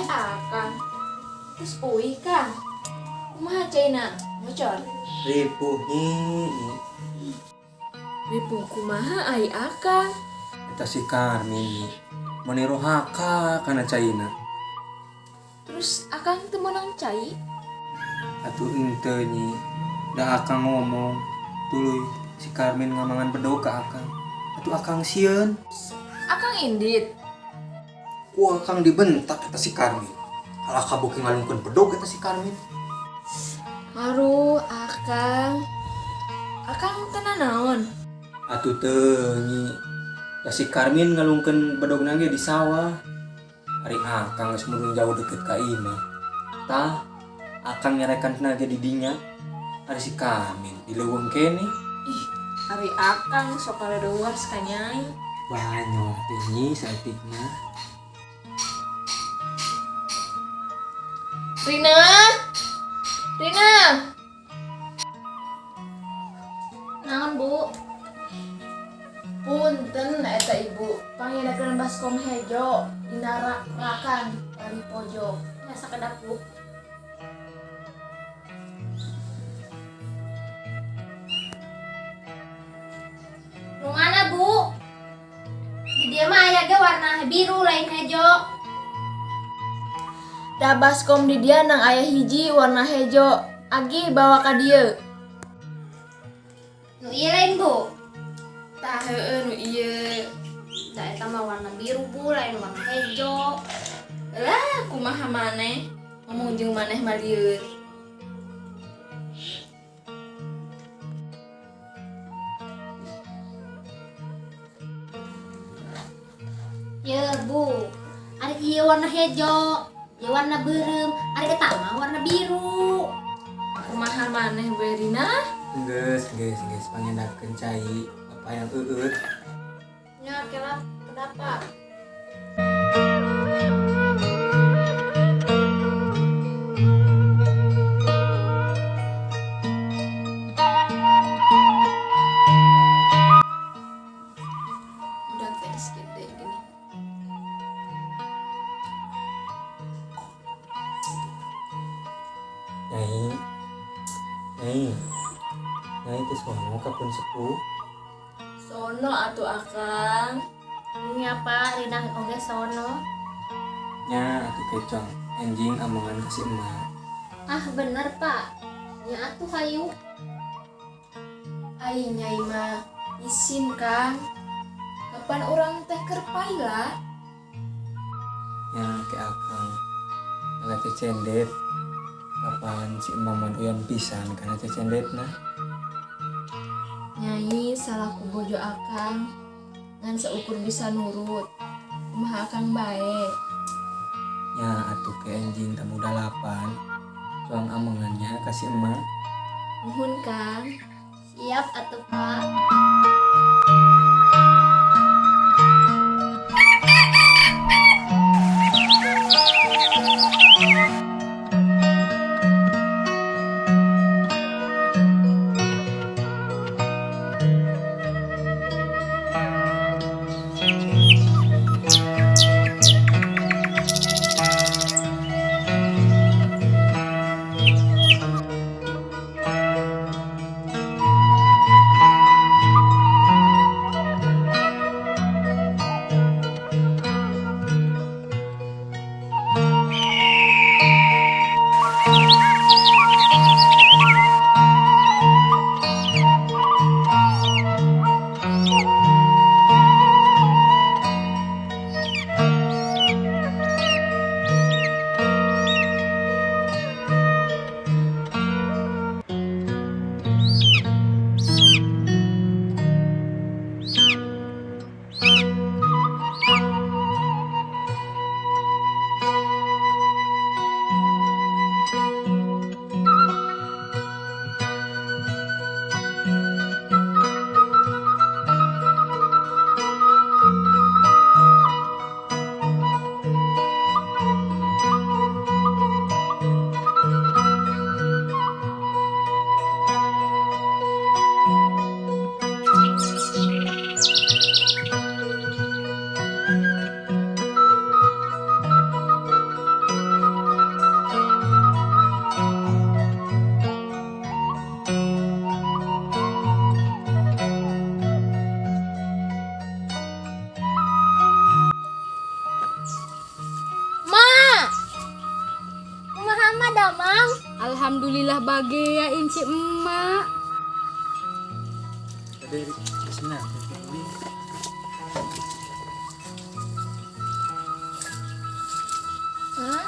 Akang. Terus uwi Kang. Kumaha Cina? Bocor. Ripuh nih. Ripuh kumaha ai Akang? Eta si Karmin meniru haka kana caina. Terus Akang teu meunang cai? Atuh henteu nyi. Da akang ngomong tuluy si Karmin ngamangan bedog ka akang. Atuh akang sieun. Akang indit. Ku akang dibentak eta si Karmin. Halah kabuki ngalungkeun bedog eta si Karmin. Haru Akang. Akang teu naon? Atuh teu nyi. Da si Karmin ngalungkeun bedogna ge di sawah. Hari akang geus mudun jauh deket ka imah. Tah akang nyerekan tenaga di dinya. Hari si Karmin di leuweung kene. Ih, ari Akang sok kaledeuar ka Nyai. Banyak teh nyi saeutikna. Rina. Rina. Naon, Bu? Punten eta Ibu, pangidakeun baskom hejo dina rakan dari pojok. Nya sakedap, Bu. Nu mana Bu? Di dia mah aya ge warna biru lain hejo. Da baskom di dia nang aya hiji warna hejo. Agi bawa ka dieu. Nu ieu lain Bu. Tah heueuh nu ieu. Da eta mah warna biru Bu, lain warna hejo. Lah kumaha maneh? Ngomong jeung maneh mah lieur. Ye Bu, ari ieu warna hejo, ieu warna beureum, ari eta mah warna biru. Kumaha maneh we Rina? Geus pangendakeun cai apa yang eueut. Nya kelap kenapa? Udah tes gede gini. Nyai teh sono kapun sepuh. Sono atuh Akang. Ini apa Rina oge sono? Nya atuh kecong enjing amongan ka si emak. Ah bener Pak, nya atuh hayu. Ai Nyai mah isin Kang. Kapan orang teh keur paila? Nya ke akang ala teh cendet. Kapan si emak mah doyan pisan kana teh cendetna. Nyai salaku bojo Akang ngan seukur bisa nurut. Kumaha Akang bae. Nya atuh ke enjing tamu dalapan. Soang amongannya ka si emak. Nuhun Kang. Siap atuh Pak. Alhamdulillah bahagiain si emak. Dari bismillah. Mak,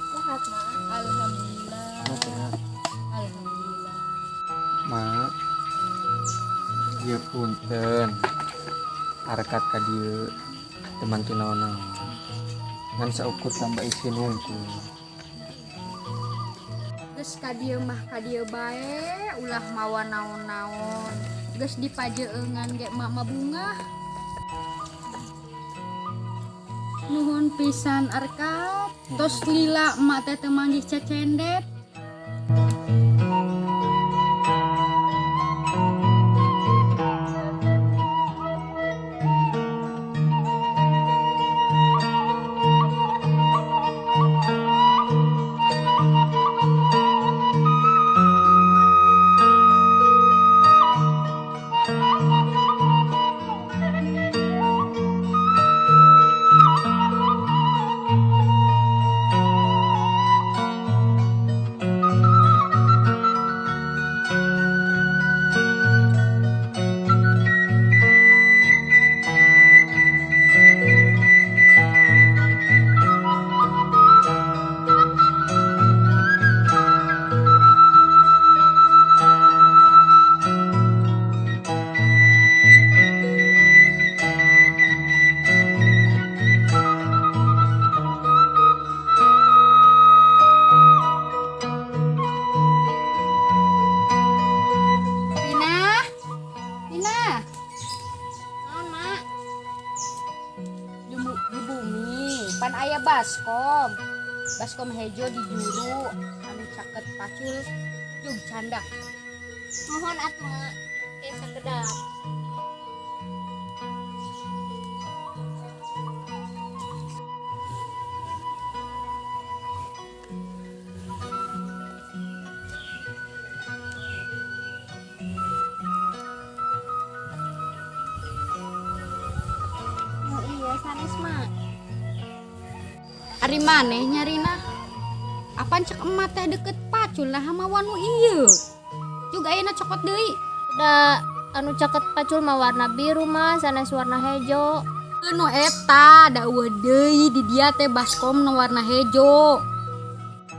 sehat mak. Alhamdulillah. Alhamdulillah. Mak, ya punten. Arkat ka dieu teman tu naon-naon. Ngan saukur tambah isi nungku. Geus ka dieu mah ka dieu bae, ulah mawa naon-naon. Geus dipajeungan ge emak mah bunga. Nuhun pisan Arkat. Tos lila emak teh teu manggih cecendet. Tina. Naon, Mak? Di bumi pan aya baskom. Baskom hejo di juru anu caket pacul jug canda. Mohon atuh, Mak. Teh sakedap. Oh iya, sanes, Mak. Ari maneh nyarina? Apaan cek emak teh deket pacul lah sama wanu ieu. Juga ayeuna cokot deui. Da anu caket pacul mah warna biru mah, sanes warna hejo. Nu eta da eueuh deui di dia teh baskom nu warna hejo.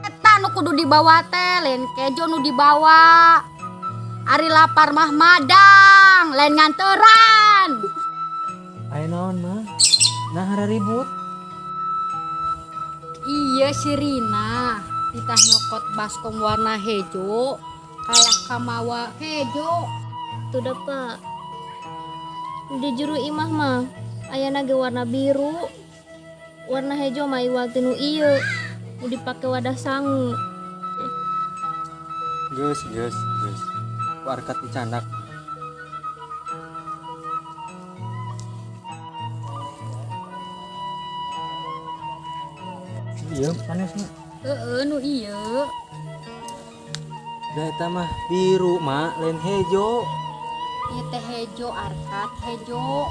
Eta nu kudu dibawa teh, lain kejo nu dibawa. Ari lapar mah madang, lain nganteran. Aya naon mah? Nah hara ribut. Iya si Rina, ditah nyokot baskom warna hejo, kalah kamawa hejo. Tuh da, Pak. Di juru imah mah ayana ge warna biru. Warna hejo mah iwal tinu ieu. Nu dipake wadah sangu. Geus. Ku arkat dicandak. Iya, sanes mah. Nu ieu. Da eta mah biru, Mak, lain hejo. Ieu teh hejo arkat hejo.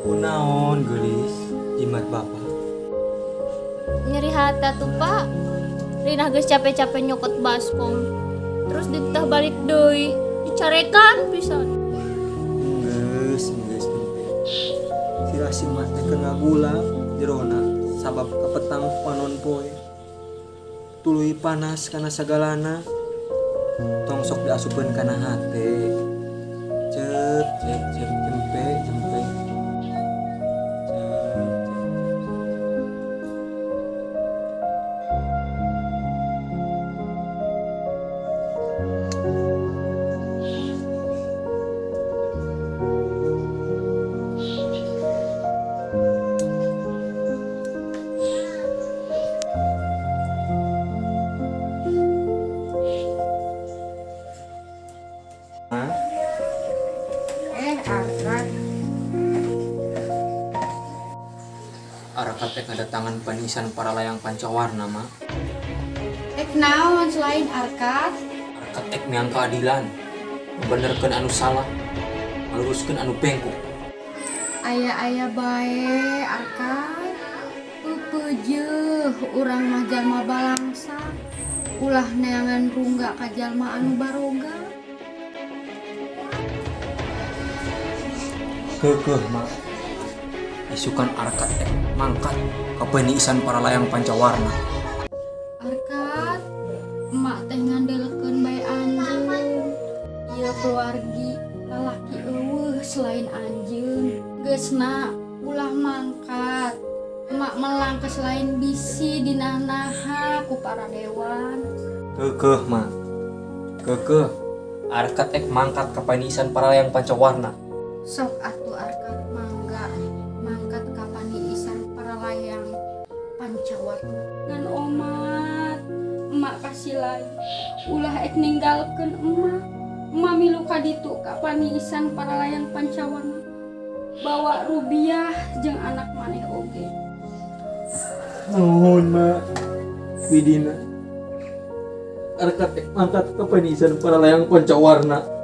Kunaon geulis jimat bapak? Nyeri hata tuh, Pak. Rina geus capek-capek nyokot baskom. Terus ditah balik deui. Dicarekan pisan. Geus. Sirah si mak teh keur ngagula jerona sabab kepetang panon poe. Tuluy panas kana sagalana. Tong sok diasupkeun kana hate. Cep jempe. Arkat teh kedatangan panisan para layang pancawarna mah. Naon selain arkat? Arkat Arkat ek miang keadilan, membenerkeun anu salah, meluruskeun anu bengkok. Aya bae Arkat. Peujeuh urang mah jalma balangsa. Ulah neangan rungga ka jalma anu baroga. Keukeuh mah. Isukan Arkat ek mangkat ka peuniisan para layang Pancawarna. Arkat, emak teh ngandelekeun bae anjeun. Ieu keluargi lalaki eueuh selain anjeun. Geusna ulah mangkat. Emak melang ke selain bisi dinah-naha ku para dewan. Keukeuh mah. Keukeuh. Arkat ek mangkat ka peuniisan para layang Pancawarna. Sok atuh Arkat mangga mangkat ka paniisan para layang Pancawarna. Ngan omat, emak kasih lain. Ulah ek ninggalkeun emak. Emak milu ka ditu ka paniisan para layang Pancawarna. Bawa Rubiah jeung anak maneh oge. Nuhun mak. Widina. Arkat ek mangkat ka peuniisan para layang Pancawarna.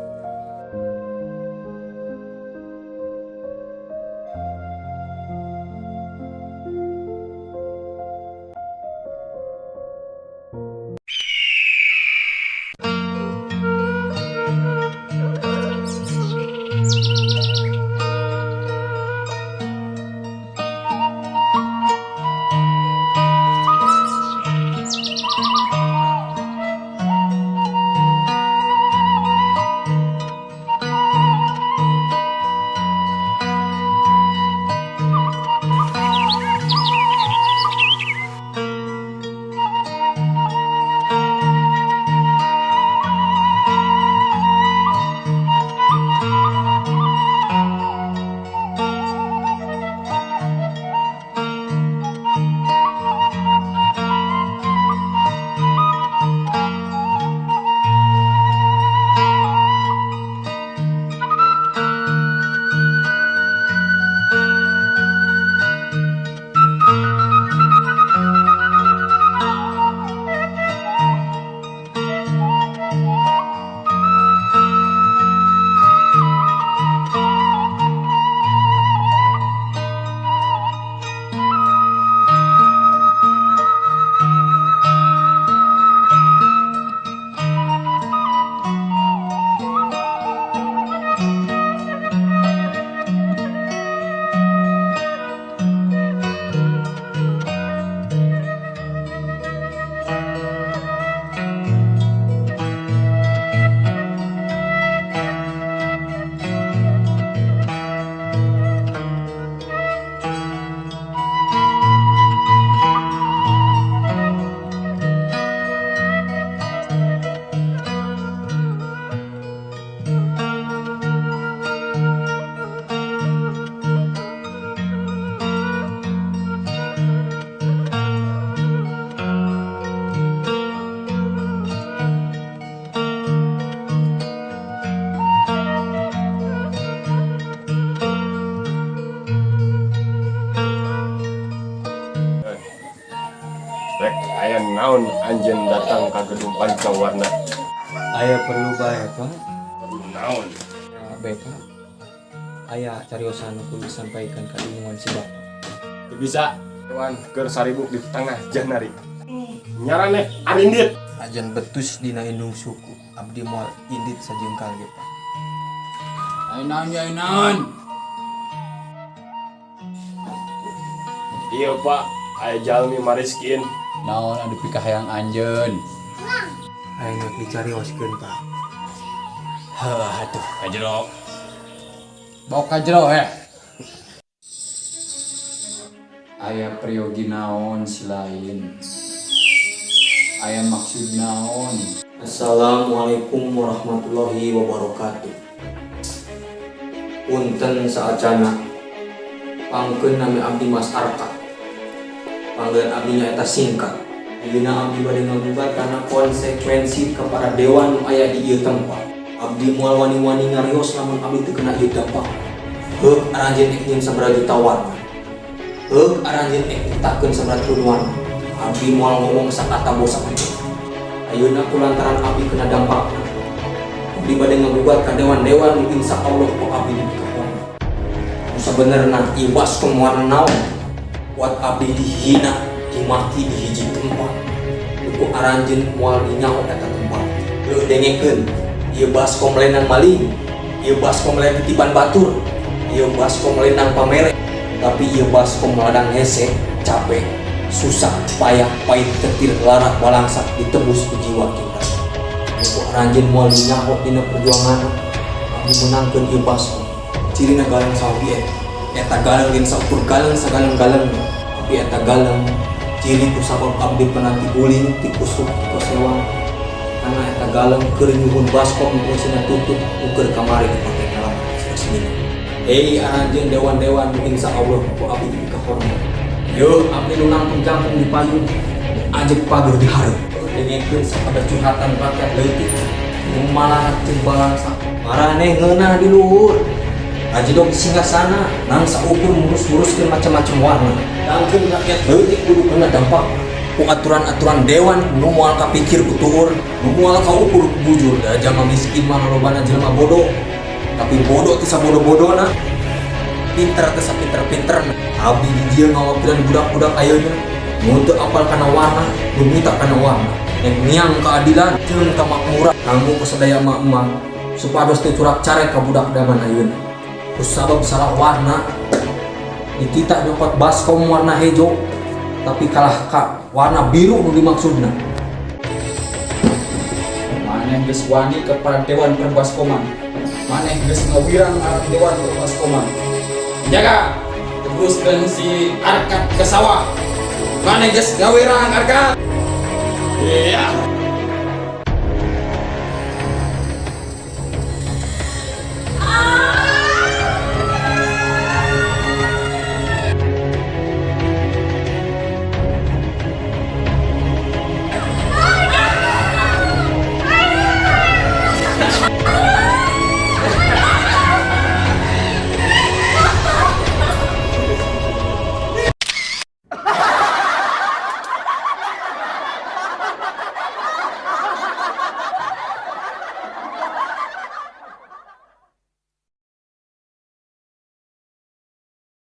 Rek, aya naon anjeun datang ka gedung Pancawarna? Aya perlu bae Pak. Perlu naon? Ya, baik Pak. Aya cariosan kudu disampaikan ka lingkungan si Bapak. Teu bisa. Wan keur saribuk di tengah janari. Nyaraneh arindit. Ajan betus dina indung suku. Abdi moal indit sajengkal ge Pak. Ainan. Iya Pak, aya jalmi mariskin. Naon anu pikahayang anjeun? Aya geus dicarioskeun Pak. Heuh atuh ka jero. Bawa ka jero Aya priyogi naon si lain? Aya maksud naon? Assalamualaikum warahmatullahi wabarakatuh. Punten saacana pangkeun nami abdi Mas Arkat. Panggeun abdi nyaeta singkat. Ayeuna abdi bade ngagugat karena konsekuensi kepada dewan nu aya di ieu tempat. Abdi moal wani-wani ngarios lamun abdi teu kena ieu dampak. Heuk aranjeun ek nyeun sabaraha juta warna. Heuk aranjeun ek utakeun sabaraha triliun warna. Abdi moal ngomong sakata bosa. Ayeuna kulantaran abdi kena dampak. Abdi bade ngagugat ka dewan-dewan insya Allah ku abdi dikapon. Sebenarnya ieu baskom warna naon? Buat abdi dihina, dimaki di hiji tempat. Ku aranjeun moal dinyaho eta tempat. Leuh dengekeun, ieu baskom lain maling, ieu baskom lain titipan batur, ieu baskom lain pamere, tapi ieu baskom ladang hese, capek, susah, payah, pahit, ketir, lara, balangsak ditebus ku jiwa kita. Ku aranjeun moal dinyaho dina perjuangan, abdi menangkeun ieu baskom. Cirina galang sawi eta galang gen saukur galang sagalang-galang, tapi eta galang ciri ku sabab abdi penanti guling ti kusuk ti kosewang. Karena eta galang keur nyuhun baskom fungsina tutut ukur kamari dipake ngalaman sini. Hei aranjeun dewan-dewan insya Allah ku abdi dikahormat. Yo abdi nu nangtung jangkung di payung ajek pager di hareup. Dengekeun sabada curhatan rakyat leutik nu malarat jeung balangsa. Maraneh ngeunah di luhur. Aji dong singgah sana, nang saukur murus-muruskeun macam-macam warna. Dangkeun rakyat leutik kudu kena dampak ku aturan-aturan dewan nu moal kapikir ku tuur, nu moal kaukur ku bujur. Da jama miskin mah lobana jelema bodoh. Tapi bodoh teu sabodoh-bodona. Pinter teu sapinter-pinterna. Abdi di dieu ngawakilan budak-budak ayeuna nu teu apal kana warna, nu buta kana warna. Yang niang keadilan, jeung kamakmuran kanggo kasadaya mak-mak supados teu curak care ka budak zaman ayeuna. Sabab salah warna ditita nyokot baskom warna hejo tapi kalah ka warna biru nu dimaksudna. Maneh geus wani ke para dewan perbaskoman. Maneh geus ngawirang ngarang dewan perbaskoman. Jaga teruskeun si Arkat ke sawah. Maneh geus ngawirang Arkat. Iya.